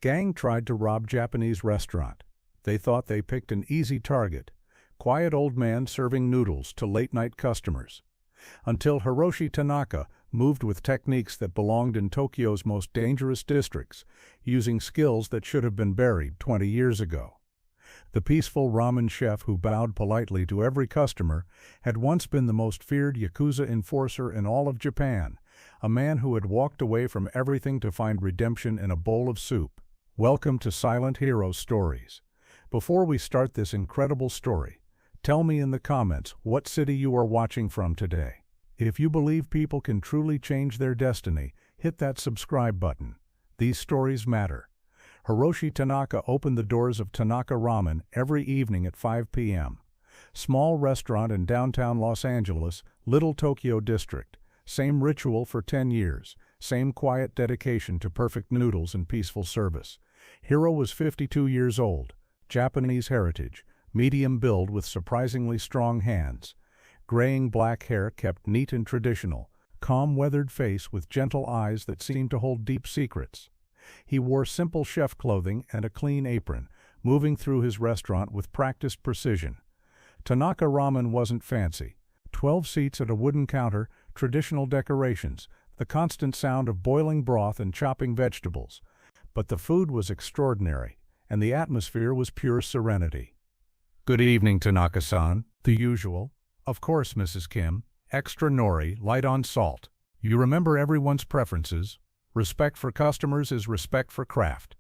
Gang tried to rob Japanese restaurant. They thought they picked an easy target. Quiet old man serving noodles to late-night customers. Until Hiroshi Tanaka moved with techniques that belonged in Tokyo's most dangerous districts, using skills that should have been buried 20 years ago. The peaceful ramen chef who bowed politely to every customer had once been the most feared Yakuza enforcer in all of Japan, a man who had walked away from everything to find redemption in a bowl of soup. Welcome to Silent Hero Stories. Before we start this incredible story, tell me in the comments what city you are watching from today. If you believe people can truly change their destiny, hit that subscribe button. These stories matter. Hiroshi Tanaka opened the doors of Tanaka Ramen every evening at 5 p.m. Small restaurant in downtown Los Angeles, Little Tokyo District. Same ritual for 10 years. Same quiet dedication to perfect noodles and peaceful service. Hiro was 52 years old. Japanese heritage. Medium build with surprisingly strong hands. Graying black hair kept neat and traditional. Calm weathered face with gentle eyes that seemed to hold deep secrets. He wore simple chef clothing and a clean apron, moving through his restaurant with practiced precision. Tanaka Ramen wasn't fancy. 12 seats at a wooden counter, traditional decorations, the constant sound of boiling broth and chopping vegetables. But the food was extraordinary, and the atmosphere was pure serenity. Good evening, Tanaka-san. The usual. Of course, Mrs. Kim. Extra nori, light on salt. You remember everyone's preferences. Respect for customers is respect for craft.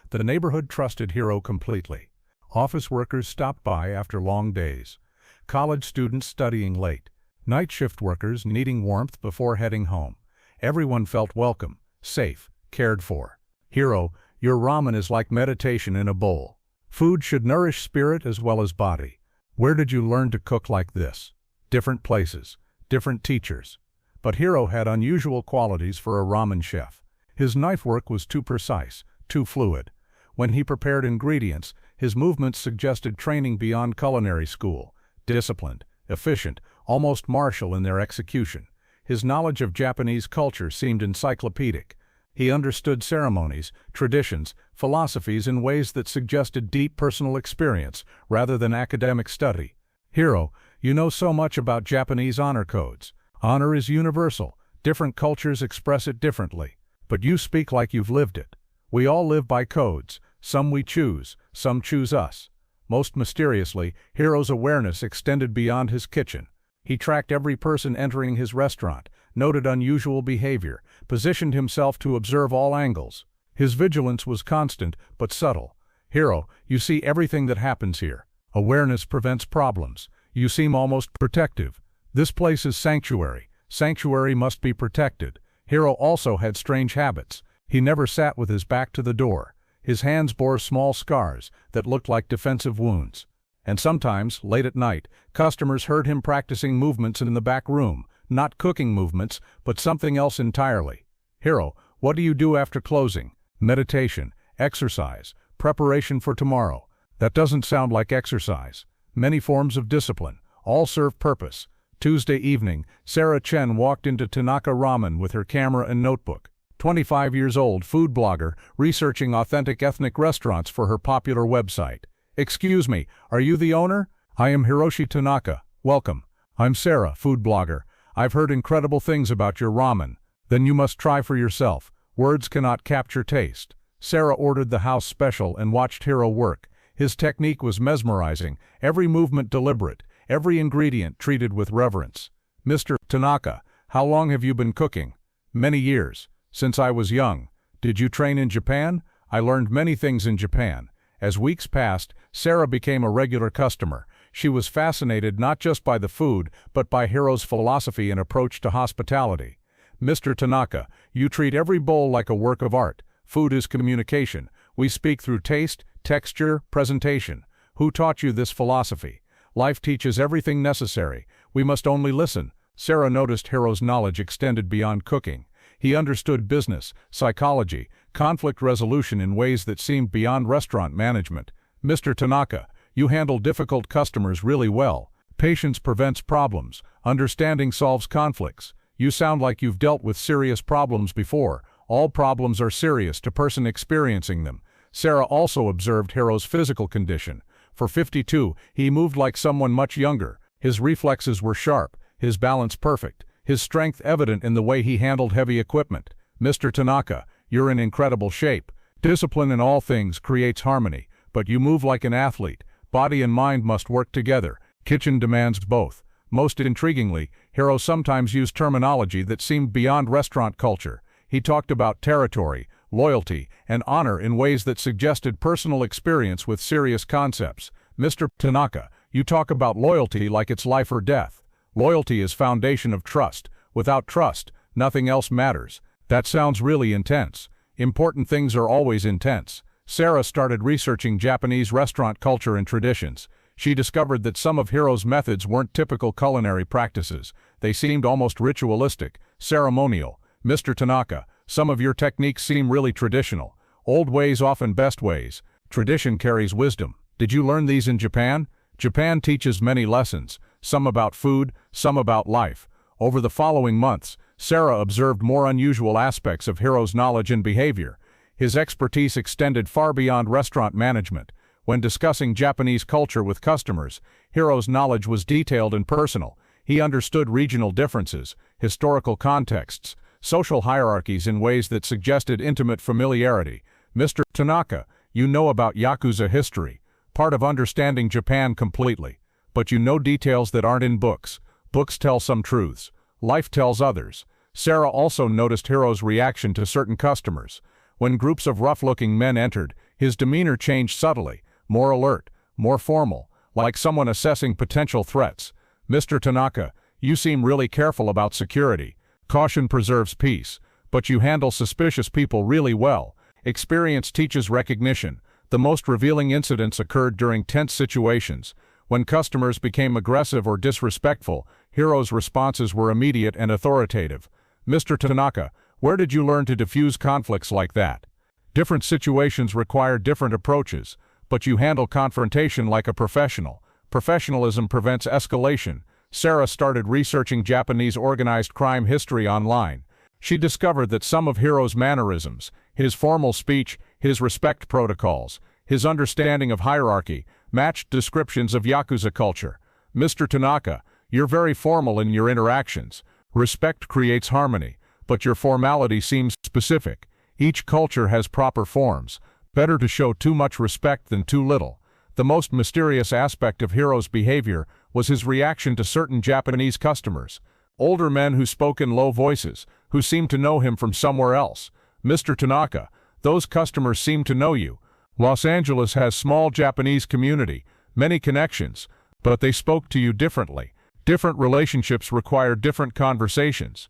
The neighborhood trusted Hiro completely. Office workers stopped by after long days. College students studying late. Night shift workers needing warmth before heading home. Everyone felt welcome, safe, cared for. Hiro, your ramen is like meditation in a bowl. Food should nourish spirit as well as body. Where did you learn to cook like this? Different places, different teachers. But Hiro had unusual qualities for a ramen chef. His knife work was too precise, too fluid. When he prepared ingredients, his movements suggested training beyond culinary school. Disciplined, efficient, almost martial in their execution. His knowledge of Japanese culture seemed encyclopedic. He understood ceremonies, traditions, philosophies in ways that suggested deep personal experience rather than academic study. Hiro, you know so much about Japanese honor codes. Honor is universal. Different cultures express it differently. But you speak like you've lived it. We all live by codes. Some we choose, some choose us. Most mysteriously, Hiro's awareness extended beyond his kitchen. He tracked every person entering his restaurant, noted unusual behavior, positioned himself to observe all angles. His vigilance was constant, but subtle. Hiro, you see everything that happens here. Awareness prevents problems. You seem almost protective. This place is sanctuary. Sanctuary must be protected. Hiro also had strange habits. He never sat with his back to the door. His hands bore small scars that looked like defensive wounds. And sometimes, late at night, customers heard him practicing movements in the back room, not cooking movements, but something else entirely. Hiro, what do you do after closing? Meditation, exercise, preparation for tomorrow. That doesn't sound like exercise. Many forms of discipline, all serve purpose. Tuesday evening, Sarah Chen walked into Tanaka Ramen with her camera and notebook. 25 years old, food blogger, researching authentic ethnic restaurants for her popular website. Excuse me, are you the owner? I am Hiroshi Tanaka. Welcome. I'm Sarah, food blogger. I've heard incredible things about your ramen. Then you must try for yourself. Words cannot capture taste. Sarah ordered the house special and watched Hiro work. His technique was mesmerizing, every movement deliberate, every ingredient treated with reverence. Mr. Tanaka, how long have you been cooking? Many years. Since I was young. Did you train in Japan? I learned many things in Japan. As weeks passed, Sarah became a regular customer. She was fascinated not just by the food, but by Hiro's philosophy and approach to hospitality. Mr. Tanaka, you treat every bowl like a work of art. Food is communication. We speak through taste, texture, presentation. Who taught you this philosophy? Life teaches everything necessary. We must only listen. Sarah noticed Hiro's knowledge extended beyond cooking. He understood business, psychology, conflict resolution in ways that seemed beyond restaurant management. Mr. Tanaka, you handle difficult customers really well. Patience prevents problems. Understanding solves conflicts. You sound like you've dealt with serious problems before. All problems are serious to person experiencing them. Sarah also observed Hiro's physical condition. For 52, he moved like someone much younger. His reflexes were sharp, his balance perfect, his strength evident in the way he handled heavy equipment. "Mr. Tanaka, you're in incredible shape. Discipline in all things creates harmony, but you move like an athlete. Body and mind must work together. Kitchen demands both." Most intriguingly, Hiro sometimes used terminology that seemed beyond restaurant culture. He talked about territory, loyalty, and honor in ways that suggested personal experience with serious concepts. "Mr. Tanaka, you talk about loyalty like it's life or death. Loyalty is foundation of trust. Without trust, nothing else matters." That sounds really intense. Important things are always intense. Sarah started researching Japanese restaurant culture and traditions. She discovered that some of Hiro's methods weren't typical culinary practices. They seemed almost ritualistic, ceremonial. "Mr. Tanaka, some of your techniques seem really traditional. Old ways often best ways. Tradition carries wisdom. Did you learn these in Japan?" Japan teaches many lessons, some about food, some about life. Over the following months, Sarah observed more unusual aspects of Hiro's knowledge and behavior. His expertise extended far beyond restaurant management. When discussing Japanese culture with customers, Hiro's knowledge was detailed and personal. He understood regional differences, historical contexts, social hierarchies in ways that suggested intimate familiarity. "Mr. Tanaka, you know about Yakuza history, part of understanding Japan completely. But you know details that aren't in books. Books tell some truths. Life tells others." Sarah also noticed Hiro's reaction to certain customers. When groups of rough-looking men entered, his demeanor changed subtly, more alert, more formal, like someone assessing potential threats. "Mr. Tanaka, you seem really careful about security. Caution preserves peace, but you handle suspicious people really well. Experience teaches recognition." The most revealing incidents occurred during tense situations. When customers became aggressive or disrespectful, Hiro's responses were immediate and authoritative. "Mr. Tanaka, where did you learn to diffuse conflicts like that? Different situations require different approaches, but you handle confrontation like a professional. Professionalism prevents escalation." Sarah started researching Japanese organized crime history online. She discovered that some of Hiro's mannerisms, his formal speech, his respect protocols, his understanding of hierarchy, matched descriptions of Yakuza culture. "Mr. Tanaka, you're very formal in your interactions. Respect creates harmony, but your formality seems specific. Each culture has proper forms. Better to show too much respect than too little." The most mysterious aspect of Hiro's behavior was his reaction to certain Japanese customers. Older men who spoke in low voices, who seemed to know him from somewhere else. "Mr. Tanaka, those customers seem to know you. Los Angeles has small Japanese community, many connections, but they spoke to you differently. Different relationships require different conversations."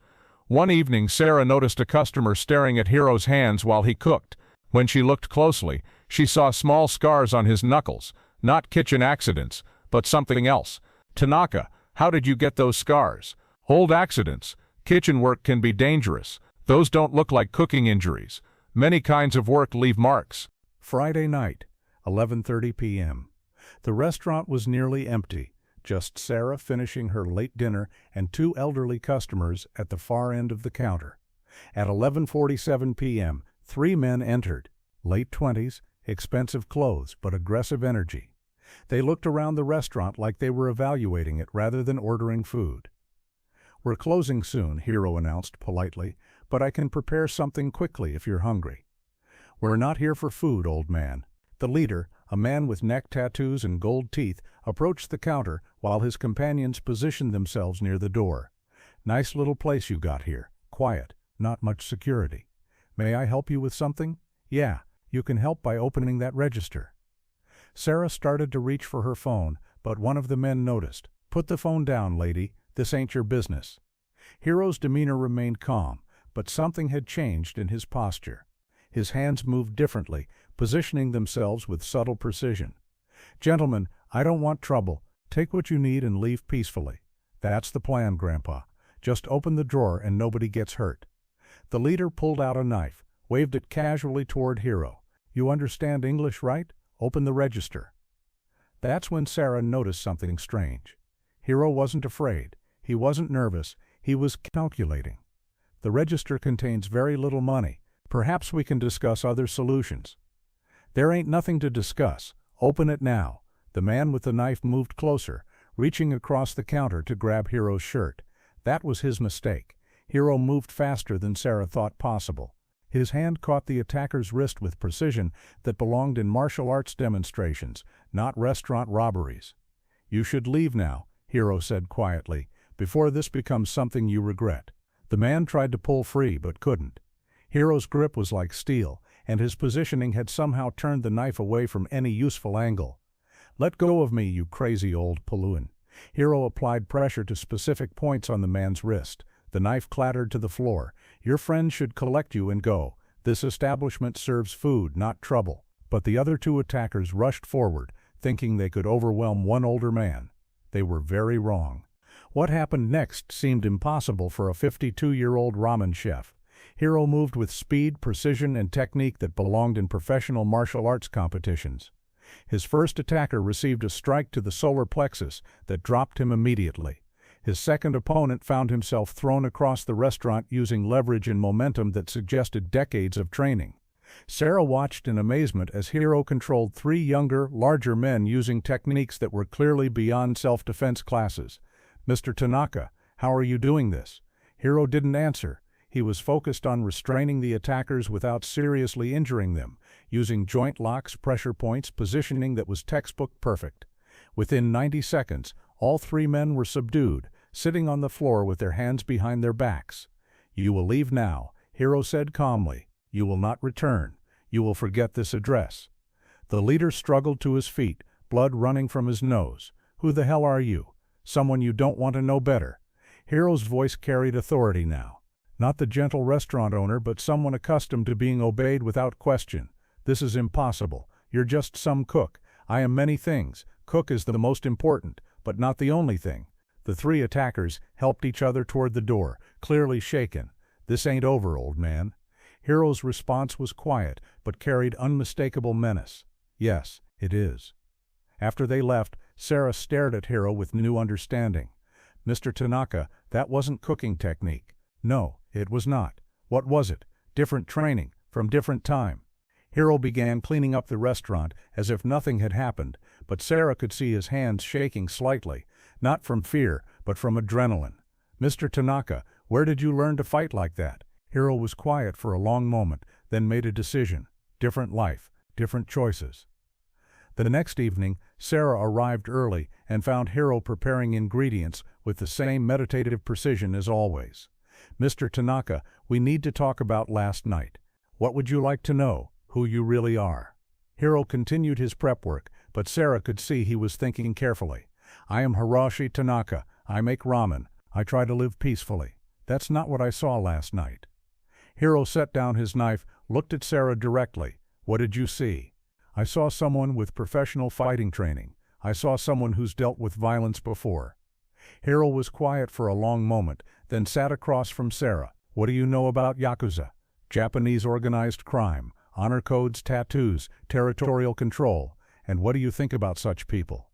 One evening, Sarah noticed a customer staring at Hiro's hands while he cooked. When she looked closely, she saw small scars on his knuckles, not kitchen accidents, but something else. "Tanaka, how did you get those scars?" "Old accidents. Kitchen work can be dangerous. Those don't look like cooking injuries. Many kinds of work leave marks." Friday night, 11:30 p.m. The restaurant was nearly empty, just Sarah finishing her late dinner and two elderly customers at the far end of the counter. At 11:47 p.m., three men entered, late 20s, expensive clothes but aggressive energy. They looked around the restaurant like they were evaluating it rather than ordering food. "We're closing soon," Hiro announced politely, "but I can prepare something quickly if you're hungry." "We're not here for food, old man." The leader, a man with neck tattoos and gold teeth, approached the counter while his companions positioned themselves near the door. "Nice little place you got here. Quiet, not much security. May I help you with something?" "Yeah, you can help by opening that register." Sarah started to reach for her phone, but one of the men noticed. "Put the phone down, lady. This ain't your business." Hiro's demeanor remained calm, but something had changed in his posture. His hands moved differently, positioning themselves with subtle precision. "Gentlemen, I don't want trouble. Take what you need and leave peacefully." "That's the plan, Grandpa. Just open the drawer and nobody gets hurt." The leader pulled out a knife, waved it casually toward Hiro. "You understand English, right? Open the register." That's when Sarah noticed something strange. Hiro wasn't afraid. He wasn't nervous. He was calculating. "The register contains very little money. Perhaps we can discuss other solutions." There ain't nothing to discuss. Open it now. The man with the knife moved closer, reaching across the counter to grab Hiro's shirt. That was his mistake. Hiro moved faster than Sarah thought possible. His hand caught the attacker's wrist with precision that belonged in martial arts demonstrations, not restaurant robberies. "You should leave now," Hiro said quietly, "before this becomes something you regret." The man tried to pull free but couldn't. Hiro's grip was like steel, and his positioning had somehow turned the knife away from any useful angle. "Let go of me, you crazy old Paluan." Hiro applied pressure to specific points on the man's wrist. The knife clattered to the floor. "Your friend should collect you and go. This establishment serves food, not trouble." But the other two attackers rushed forward, thinking they could overwhelm one older man. They were very wrong. What happened next seemed impossible for a 52-year-old ramen chef. Hiro moved with speed, precision, and technique that belonged in professional martial arts competitions. His first attacker received a strike to the solar plexus that dropped him immediately. His second opponent found himself thrown across the restaurant using leverage and momentum that suggested decades of training. Sarah watched in amazement as Hiro controlled three younger, larger men using techniques that were clearly beyond self-defense classes. "Mr. Tanaka, how are you doing this?" Hiro didn't answer. He was focused on restraining the attackers without seriously injuring them, using joint locks, pressure points, positioning that was textbook perfect. Within 90 seconds, all three men were subdued, sitting on the floor with their hands behind their backs. "You will leave now," Hiro said calmly. "You will not return. You will forget this address." The leader struggled to his feet, blood running from his nose. "Who the hell are you? Someone you don't want to know better." Hiro's voice carried authority now. Not the gentle restaurant owner, but someone accustomed to being obeyed without question. "This is impossible. You're just some cook. I am many things. Cook is the most important, but not the only thing." The three attackers helped each other toward the door, clearly shaken. "This ain't over, old man." Hiro's response was quiet, but carried unmistakable menace. "Yes, it is." After they left, Sarah stared at Hiro with new understanding. "Mr. Tanaka, that wasn't cooking technique." "No, it was not." "What was it?" "Different training, from different time." Hiro began cleaning up the restaurant as if nothing had happened, but Sarah could see his hands shaking slightly, not from fear, but from adrenaline. "Mr. Tanaka, where did you learn to fight like that?" Hiro was quiet for a long moment, then made a decision. Different life, different choices. The next evening, Sarah arrived early and found Hiro preparing ingredients with the same meditative precision as always. "Mr. Tanaka, we need to talk about last night. What would you like to know? Who you really are?" Hiro continued his prep work, but Sarah could see he was thinking carefully. "I am Hiroshi Tanaka. I make ramen. I try to live peacefully. That's not what I saw last night." Hiro set down his knife, looked at Sarah directly. "What did you see?" "I saw someone with professional fighting training. I saw someone who's dealt with violence before." Hiro was quiet for a long moment, then sat across from Sarah. "What do you know about Yakuza? Japanese organized crime, honor codes, tattoos, territorial control. And what do you think about such people?"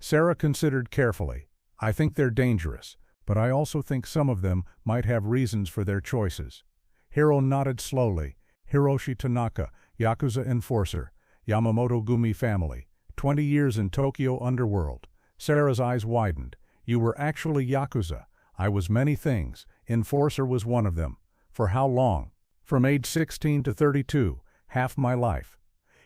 Sarah considered carefully. "I think they're dangerous, but I also think some of them might have reasons for their choices." Hiro nodded slowly. "Hiroshi Tanaka, Yakuza enforcer, Yamamoto Gumi family, 20 years in Tokyo underworld." Sarah's eyes widened. "You were actually Yakuza." "I was many things. Enforcer was one of them." "For how long?" "From age 16 to 32, half my life."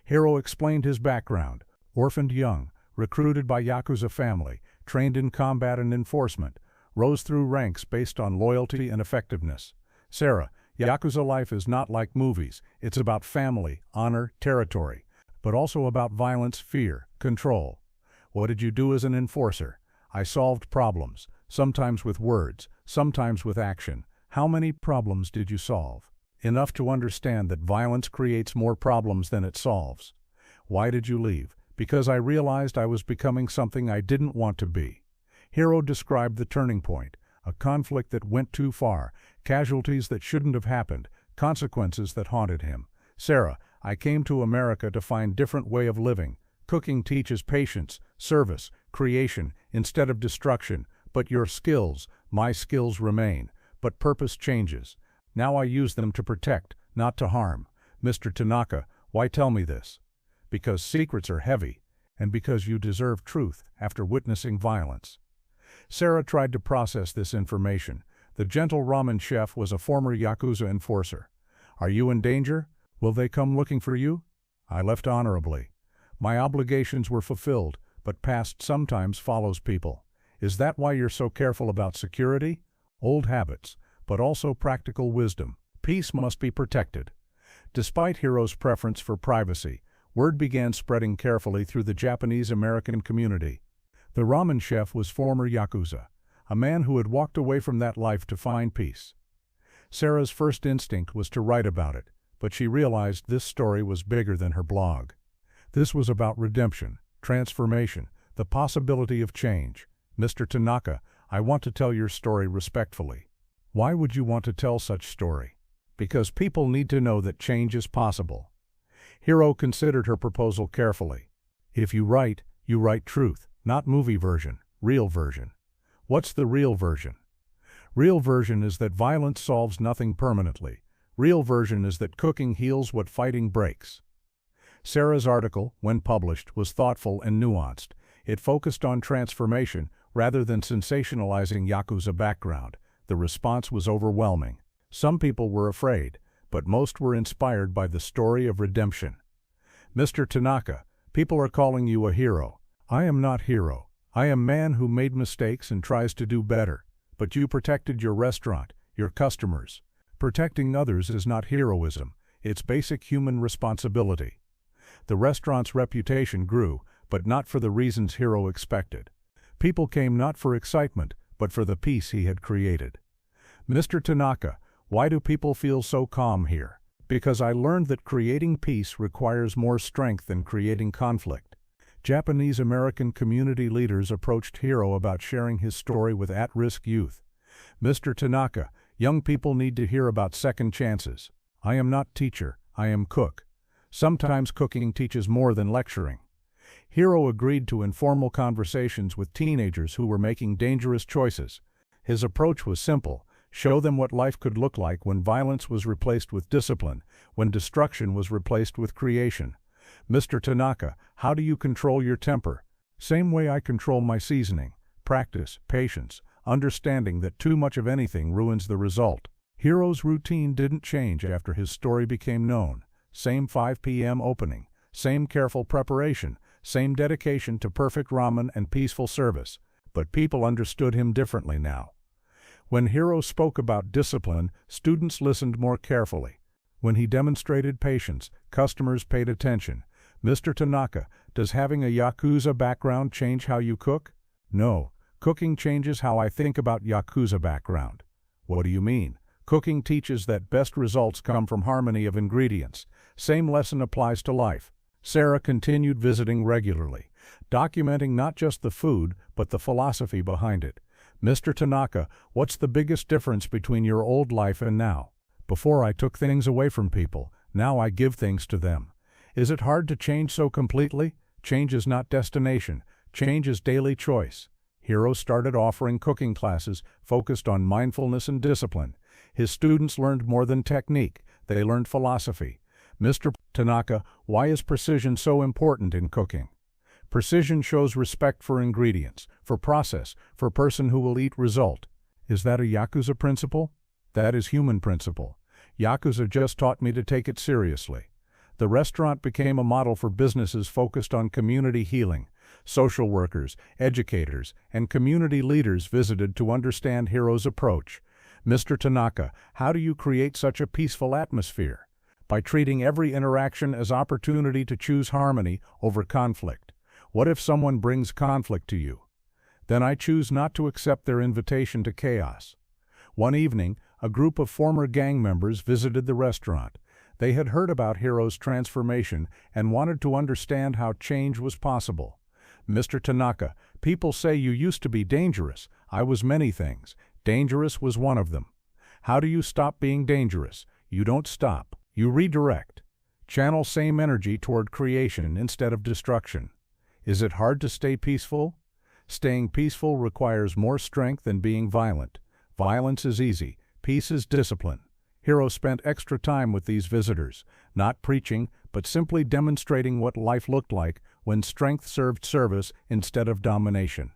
Hiro explained his background. Orphaned young, recruited by Yakuza family, trained in combat and enforcement, rose through ranks based on loyalty and effectiveness. "Sarah, Yakuza life is not like movies. It's about family, honor, territory, but also about violence, fear, control." "What did you do as an enforcer?" "I solved problems, sometimes with words, sometimes with action." "How many problems did you solve?" "Enough to understand that violence creates more problems than it solves." "Why did you leave?" "Because I realized I was becoming something I didn't want to be." Hiro described the turning point. A conflict that went too far, casualties that shouldn't have happened, consequences that haunted him. "Sarah, I came to America to find different way of living. Cooking teaches patience, service, creation, instead of destruction. But your skills, my skills remain. But purpose changes. Now I use them to protect, not to harm." "Mr. Tanaka, why tell me this?" because secrets are heavy, and because you deserve truth after witnessing violence. Sarah tried to process this information. The gentle ramen chef was a former Yakuza enforcer. Are you in danger? Will they come looking for you? I left honorably. My obligations were fulfilled, but past sometimes follows people. Is that why you're so careful about security? Old habits, but also practical wisdom. Peace must be protected. Despite Hiro's preference for privacy, word began spreading carefully through the Japanese-American community. The ramen chef was former Yakuza, a man who had walked away from that life to find peace. Sarah's first instinct was to write about it, but she realized this story was bigger than her blog. This was about redemption, transformation, the possibility of change. Mr. Tanaka, I want to tell your story respectfully. Why would you want to tell such story? Because people need to know that change is possible. Hiro considered her proposal carefully. If you write truth, not movie version, real version. What's the real version? Real version is that violence solves nothing permanently. Real version is that cooking heals what fighting breaks. Sarah's article, when published, was thoughtful and nuanced. It focused on transformation rather than sensationalizing Yakuza background. The response was overwhelming. Some people were afraid, but most were inspired by the story of redemption. Mr. Tanaka, people are calling you a hero. I am not hero. I am man who made mistakes and tries to do better. But you protected your restaurant, your customers. Protecting others is not heroism. It's basic human responsibility. The restaurant's reputation grew, but not for the reasons Hiro expected. People came not for excitement, but for the peace he had created. Mr. Tanaka, why do people feel so calm here? Because I learned that creating peace requires more strength than creating conflict. Japanese-American community leaders approached Hiro about sharing his story with at-risk youth. Mr. Tanaka, young people need to hear about second chances. I am not teacher, I am cook. Sometimes cooking teaches more than lecturing. Hiro agreed to informal conversations with teenagers who were making dangerous choices. His approach was simple: show them what life could look like when violence was replaced with discipline, when destruction was replaced with creation. Mr. Tanaka, how do you control your temper? Same way I control my seasoning. Practice, patience, understanding that too much of anything ruins the result. Hiro's routine didn't change after his story became known. Same 5 p.m. opening, same careful preparation, same dedication to perfect ramen and peaceful service. But people understood him differently now. When Hiro spoke about discipline, students listened more carefully. When he demonstrated patience, customers paid attention. Mr. Tanaka, does having a Yakuza background change how you cook? No, cooking changes how I think about Yakuza background. What do you mean? Cooking teaches that best results come from harmony of ingredients. Same lesson applies to life. Sarah continued visiting regularly, documenting not just the food, but the philosophy behind it. Mr. Tanaka, what's the biggest difference between your old life and now? Before I took things away from people, now I give things to them. Is it hard to change so completely? Change is not destination. Change is daily choice. Hiro started offering cooking classes focused on mindfulness and discipline. His students learned more than technique. They learned philosophy. Mr. Tanaka, why is precision so important in cooking? Precision shows respect for ingredients, for process, for person who will eat result. Is that a Yakuza principle? That is human principle. Yakuza just taught me to take it seriously. The restaurant became a model for businesses focused on community healing. Social workers, educators, and community leaders visited to understand Hiro's approach. Mr. Tanaka, how do you create such a peaceful atmosphere? By treating every interaction as opportunity to choose harmony over conflict. What if someone brings conflict to you? Then I choose not to accept their invitation to chaos. One evening, a group of former gang members visited the restaurant. They had heard about Hiro's transformation and wanted to understand how change was possible. Mr. Tanaka, people say you used to be dangerous. I was many things. Dangerous was one of them. How do you stop being dangerous? You don't stop. You redirect. Channel same energy toward creation instead of destruction. Is it hard to stay peaceful? Staying peaceful requires more strength than being violent. Violence is easy. Peace is discipline. Hiro spent extra time with these visitors, not preaching, but simply demonstrating what life looked like when strength served service instead of domination.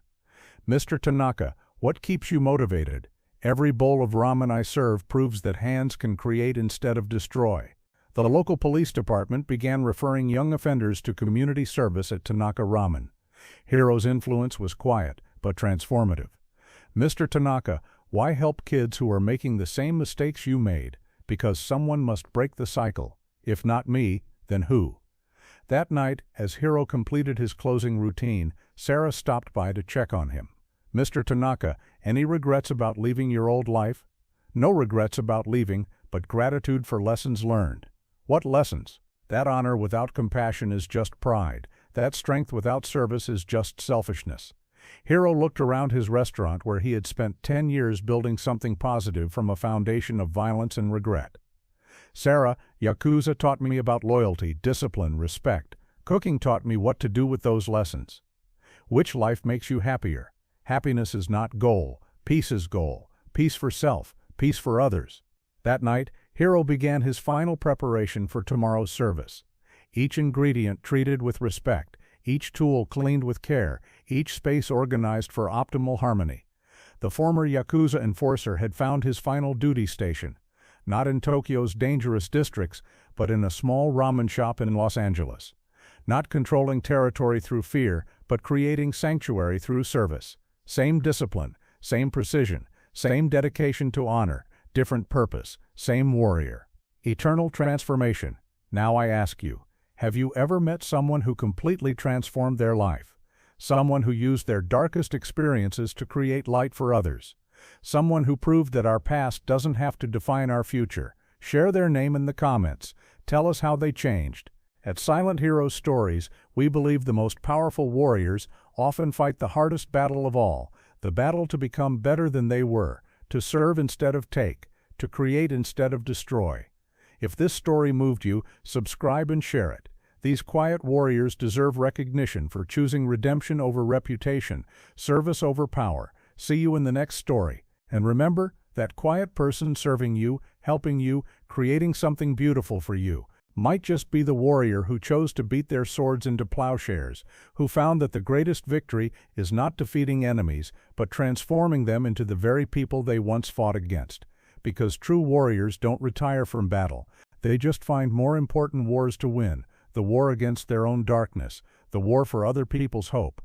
Mr. Tanaka, what keeps you motivated? Every bowl of ramen I serve proves that hands can create instead of destroy. The local police department began referring young offenders to community service at Tanaka Ramen. Hiro's influence was quiet, but transformative. Mr. Tanaka, why help kids who are making the same mistakes you made? Because someone must break the cycle. If not me, then who? That night, as Hiro completed his closing routine, Sarah stopped by to check on him. Mr. Tanaka, any regrets about leaving your old life? No regrets about leaving, but gratitude for lessons learned. What lessons? That honor without compassion is just pride. That strength without service is just selfishness. Hiro looked around his restaurant where he had spent 10 years building something positive from a foundation of violence and regret. Sarah, Yakuza taught me about loyalty, discipline, respect. Cooking taught me what to do with those lessons. Which life makes you happier? Happiness is not goal. Peace is goal. Peace for self. Peace for others. That night, Hiro began his final preparation for tomorrow's service. Each ingredient treated with respect, each tool cleaned with care, each space organized for optimal harmony. The former Yakuza enforcer had found his final duty station, not in Tokyo's dangerous districts, but in a small ramen shop in Los Angeles. Not controlling territory through fear, but creating sanctuary through service. Same discipline, same precision, same dedication to honor, different purpose, same warrior. Eternal transformation. Now I ask you, have you ever met someone who completely transformed their life? Someone who used their darkest experiences to create light for others? Someone who proved that our past doesn't have to define our future? Share their name in the comments. Tell us how they changed. At Silent Heroes Stories, we believe the most powerful warriors often fight the hardest battle of all, the battle to become better than they were, to serve instead of take, to create instead of destroy. If this story moved you, subscribe and share it. These quiet warriors deserve recognition for choosing redemption over reputation, service over power. See you in the next story. And remember, that quiet person serving you, helping you, creating something beautiful for you, might just be the warrior who chose to beat their swords into plowshares, who found that the greatest victory is not defeating enemies, but transforming them into the very people they once fought against. Because true warriors don't retire from battle. They just find more important wars to win, the war against their own darkness, the war for other people's hope,